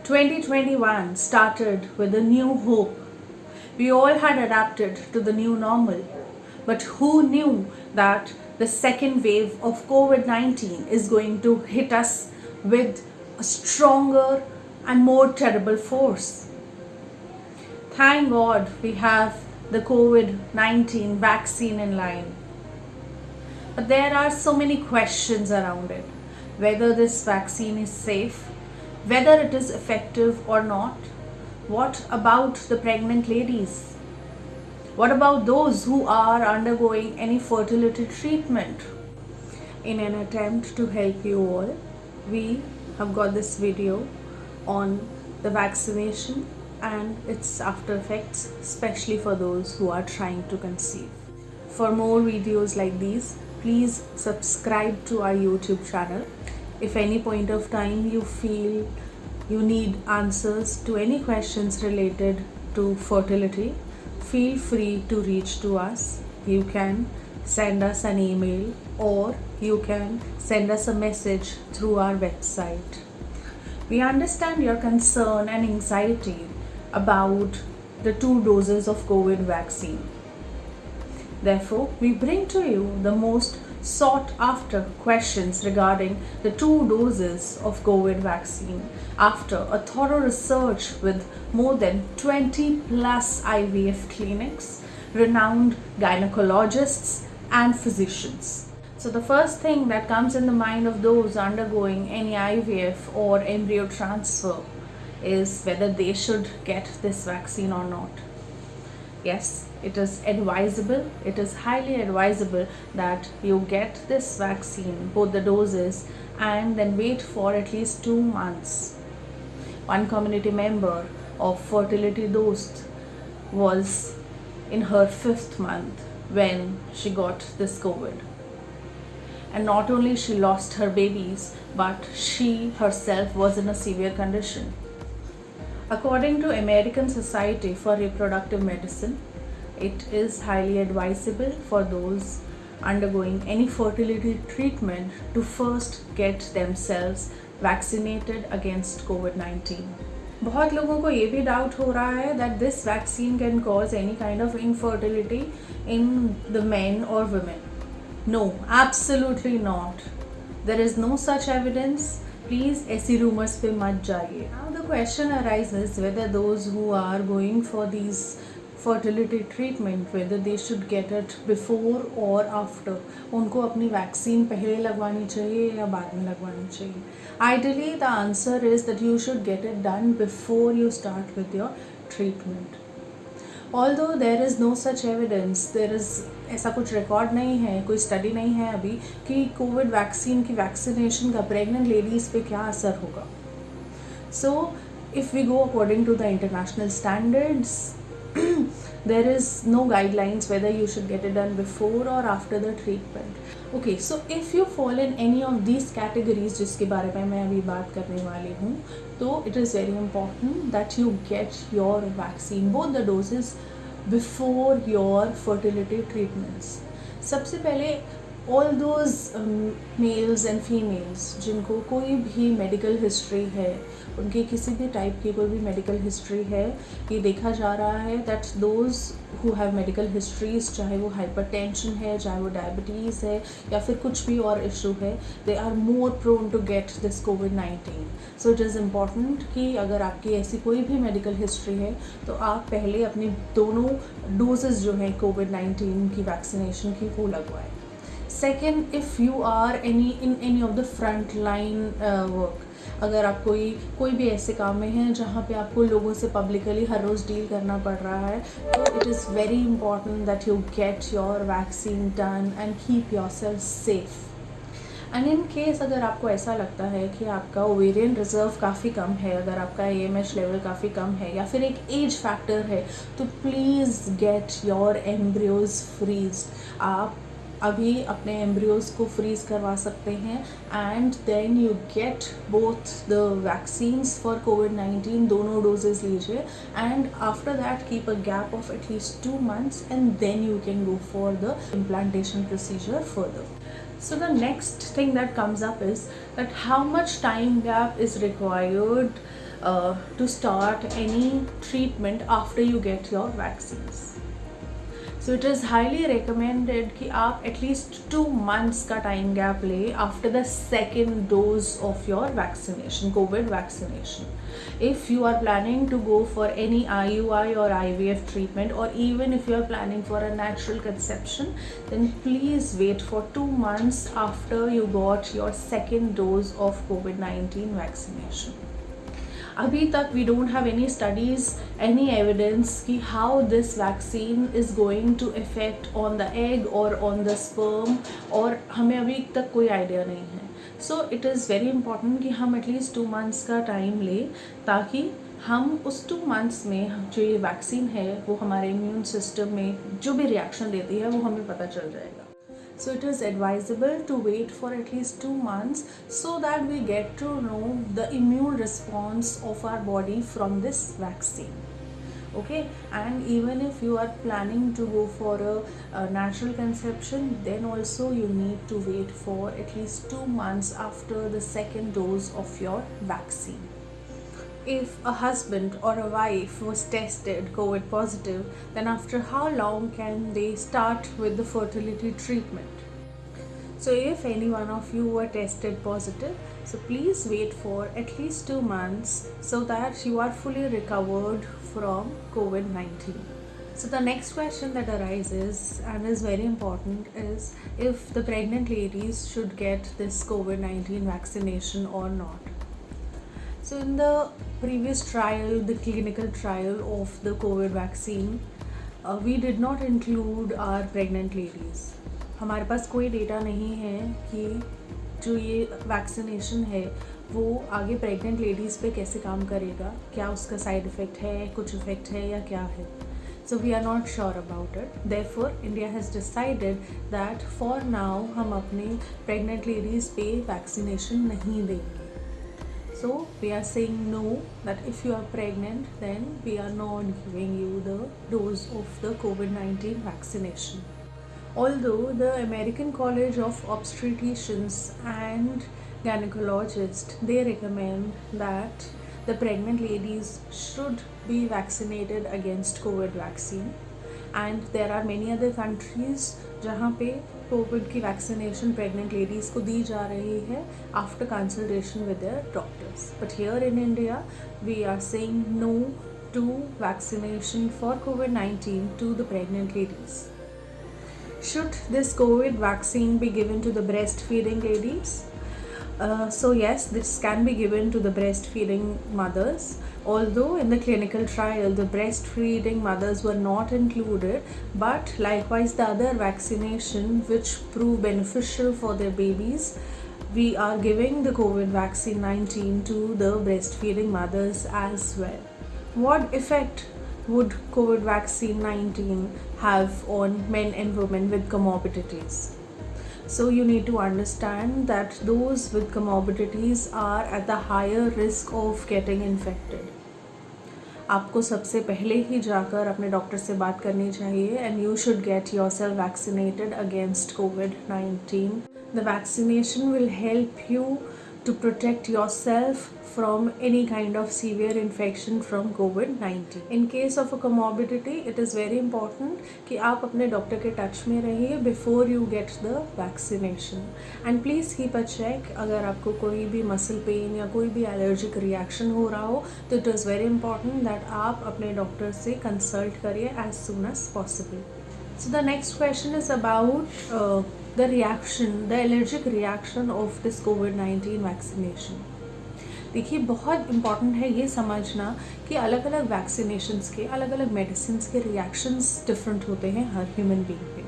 2021 started with a new hope. We all had adapted to the new normal. But who knew that the second wave of COVID 19 is going to hit us with a stronger and more terrible force? Thank God we have the COVID 19 vaccine in line. But there are so many questions around it. Whether this vaccine is safe, whether it is effective or not. What about the pregnant ladies? What about those who are undergoing any fertility treatment? In an attempt to help you all, we have got this video on the vaccination and its after effects, especially for those who are trying to conceive. For more videos like these, please subscribe to our YouTube channel. If any point of time you feel you need answers to any questions related to fertility, feel free to reach to us. You can send us an email or you can send us a message through our website. We understand your concern and anxiety about the 2 doses of COVID vaccine. Therefore, we bring to you the most sought after questions regarding the 2 doses of COVID vaccine after a thorough research with more than 20 plus IVF clinics, renowned gynecologists and physicians. So the first thing that comes in the mind of those undergoing any IVF or embryo transfer is whether they should get this vaccine or not. Yes, it is advisable, it is highly advisable that you get this vaccine, both the doses, and then wait for at least 2 months. One community member of Fertility Dost was in her 5th month when she got this COVID. And not only she lost her babies, but she herself was in a severe condition. According to American Society for Reproductive Medicine, it is highly advisable for those undergoing any fertility treatment to first get themselves vaccinated against COVID-19. बहुत लोगों को ये भी doubt हो रहा है that this vaccine can cause any kind of infertility in the men or women. No, absolutely not. There is no such evidence. Please ऐसी rumors पे मत जाइए. Now the question arises whether those who are going for these fertility treatment, whether they should get it before or after. उनको अपनी vaccine पहले लगवानी चाहिए या बाद में लगवानी चाहिए. Ideally, the answer is that you should get it done before you start with your treatment. Although there is no such evidence, there is ऐसा कुछ रिकॉर्ड नहीं है, कोई स्टडी नहीं है अभी कि कोविड वैक्सीन की वैक्सीनेशन का प्रेग्नेंट लेडीज़ पे क्या असर होगा. So, if we go according to the international standards, there is no guidelines whether you should get it done before or after the treatment. Okay, so if you fall in any of these categories जिसके बारे में मैं अभी बात करने वाली हूँ, तो it is very important that you get your vaccine, both the doses, before your fertility treatments. सबसे पहले all those males and females जिनको कोई भी मेडिकल हिस्ट्री है, उनकी किसी भी टाइप की कोई भी मेडिकल हिस्ट्री है, ये देखा जा रहा है that those who have medical histories, चाहे वो hypertension है, चाहे वो डायबिटीज़ है या फिर कुछ भी और इशू है, they are more prone to get this COVID-19. So it is important कि अगर आपकी ऐसी कोई भी मेडिकल हिस्ट्री है तो आप पहले अपनी दोनों डोजेस जो हैं COVID-19 की वैक्सीनेशन की वो लगवाएं. Second, if you are in any of the front line work, अगर आप कोई भी ऐसे काम में हैं जहाँ पे आपको लोगों से पब्लिकली हर रोज़ डील करना पड़ रहा है, तो it is very important that you get your vaccine done and keep yourself safe. And in case अगर आपको ऐसा लगता है कि आपका ओवेरियन रिजर्व काफ़ी कम है, अगर आपका AMH लेवल काफ़ी कम है या फिर एक एज फैक्टर है, तो please get your embryos freeze. आप अभी अपने एम्ब्रियोज को फ्रीज करवा सकते हैं and then you get both the vaccines for COVID-19, दोनों डोजेज लीजिए and after that keep a gap of at least 2 months and then you can go for the implantation procedure further. So the next thing that comes up is that how much time gap is required to start any treatment after you get your vaccines. So it is highly recommended कि आप at least 2 months का time gap ले after the second dose of your vaccination, Covid vaccination. If you are planning to go for any IUI or IVF treatment, or even if you are planning for a natural conception, then please wait for 2 months after you got your second dose of COVID-19 vaccination. अभी तक we don't have any studies, any evidence कि how this vaccine is going to affect on the egg or on the sperm, और हमें अभी तक कोई idea नहीं है. So it is very important कि हम एटलीस्ट 2 months का टाइम लें ताकि हम उस 2 months में जो ये वैक्सीन है वो हमारे इम्यून सिस्टम में जो भी रिएक्शन देती है वो हमें पता चल जाएगा. So it is advisable to wait for at least 2 months so that we get to know the immune response of our body from this vaccine. Okay, and even if you are planning to go for a natural conception, then also you need to wait for at least 2 months after the second dose of your vaccine. If a husband or a wife was tested COVID positive, then after how long can they start with the fertility treatment? So if any one of you were tested positive, so please wait for at least 2 months so that you are fully recovered from COVID-19. So the next question that arises and is very important is if the pregnant ladies should get this COVID-19 vaccination or not. So in the previous trial, the clinical trial of the COVID vaccine, we did not include our pregnant ladies. हमारे पास कोई data नहीं है कि जो ये vaccination है वो आगे प्रेग्नेंट लेडीज़ पे कैसे काम करेगा, क्या उसका साइड इफ़ेक्ट है, कुछ इफ़ेक्ट है या क्या है. So we are not sure about it. Therefore, India has decided that for now हम अपने pregnant ladies पे vaccination नहीं देंगे. So we are saying no, that if you are pregnant, then we are not giving you the dose of the COVID-19 vaccination. Although the American College of Obstetricians and Gynecologists, they recommend that the pregnant ladies should be vaccinated against COVID vaccine, and there are many other countries जहाँ पे Covid की vaccination pregnant ladies को दी जा रही है after consultation with their doctors. But here in India we are saying no to vaccination for COVID-19 to the pregnant ladies. Should this COVID vaccine be given to the breastfeeding ladies? So yes, this can be given to the breastfeeding mothers. Although in the clinical trial the breastfeeding mothers were not included, but likewise the other vaccination which prove beneficial for their babies, we are giving the COVID vaccine 19 to the breastfeeding mothers as well. What effect would COVID vaccine 19 have on men and women with comorbidities? So you need to understand that those with comorbidities are at the higher risk of getting infected. आपको सबसे पहले ही जाकर अपने doctor से बात करनी चाहिए and you should get yourself vaccinated against COVID-19. The vaccination will help you to protect yourself from any kind of severe infection from COVID-19. In case of a comorbidity, it is very important कि आप अपने doctor के touch में रहिए before you get the vaccination. And please keep a check. अगर आपको कोई भी मसल पेन या कोई भी एलर्जिक रिएक्शन हो रहा हो तो it is very important that आप अपने डॉक्टर से कंसल्ट करिए as soon as possible. So the next question is about the reaction, the allergic reaction of this COVID-19 vaccination. देखिए बहुत इम्पॉर्टेंट है ये समझना कि अलग अलग वैक्सीनेशंस के अलग अलग मेडिसिन्स के रिएक्शंस डिफरेंट होते हैं हर ह्यूमन बीइंग पे.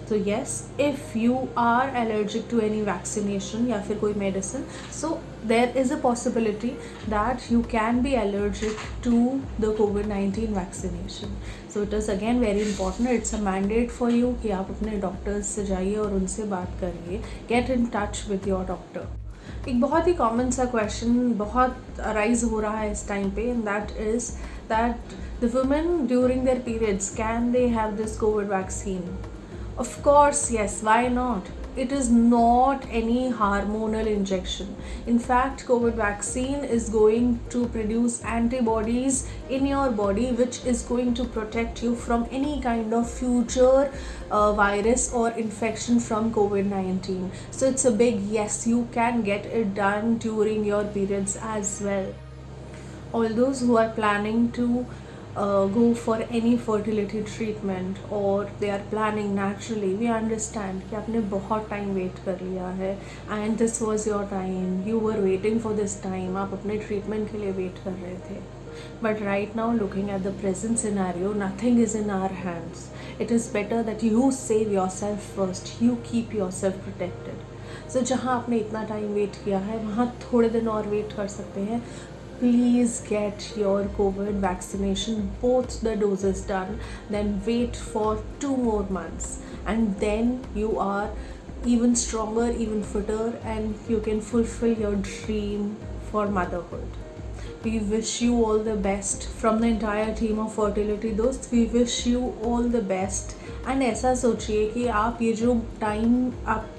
तो yes, if you are allergic to any vaccination या फिर कोई medicine, so there is a possibility that you can be allergic to the COVID-19 vaccination. So it is again very important, it's a mandate for you कि आप अपने doctors से जाइए और उनसे बात करिए. Get in touch with your doctor. एक बहुत ही कॉमन सा क्वेश्चन बहुत अराइज हो रहा है इस टाइम पे, and that is that the women during their periods can they have this Covid vaccine. Of course, yes, why not? It is not any hormonal injection. In fact, COVID vaccine is going to produce antibodies in your body, which is going to protect you from any kind of future virus or infection from COVID-19. So it's a big yes, you can get it done during your periods as well. All those who are planning to go for any fertility treatment or they are planning naturally, we understand कि आपने बहुत time wait कर लिया है and this was your time, you were waiting for this time, आप अपने treatment के लिए वेट कर रहे थे. But right now, looking at the present scenario, nothing is in our hands. It is better that you save yourself first, you keep yourself protected. So जहाँ आपने इतना टाइम वेट किया है वहाँ थोड़े दिन और वेट कर सकते हैं. Please get your COVID vaccination, both the doses done, then wait for 2 more months, and then you are even stronger, even fitter, and you can fulfill your dream for motherhood. We wish you all the best from the entire team of Fertility Dost. We wish you all the best. And ऐसा सोचिए कि आप ये जो time आप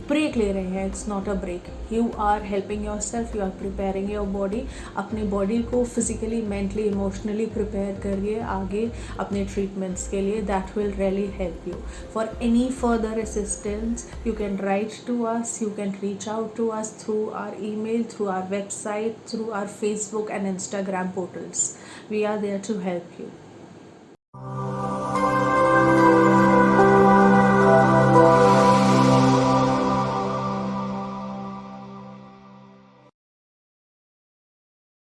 break ले रहे हैं, it's not a break, you are helping yourself, you are preparing your body. अपनी बॉडी को फिजिकली, मेंटली, इमोशनली प्रिपेयर करिए आगे अपने ट्रीटमेंट्स के लिए. That will really help you. For any further assistance you can write to us, you can reach out to us through our email, through our website, through our Facebook and Instagram portals. We are there to help you.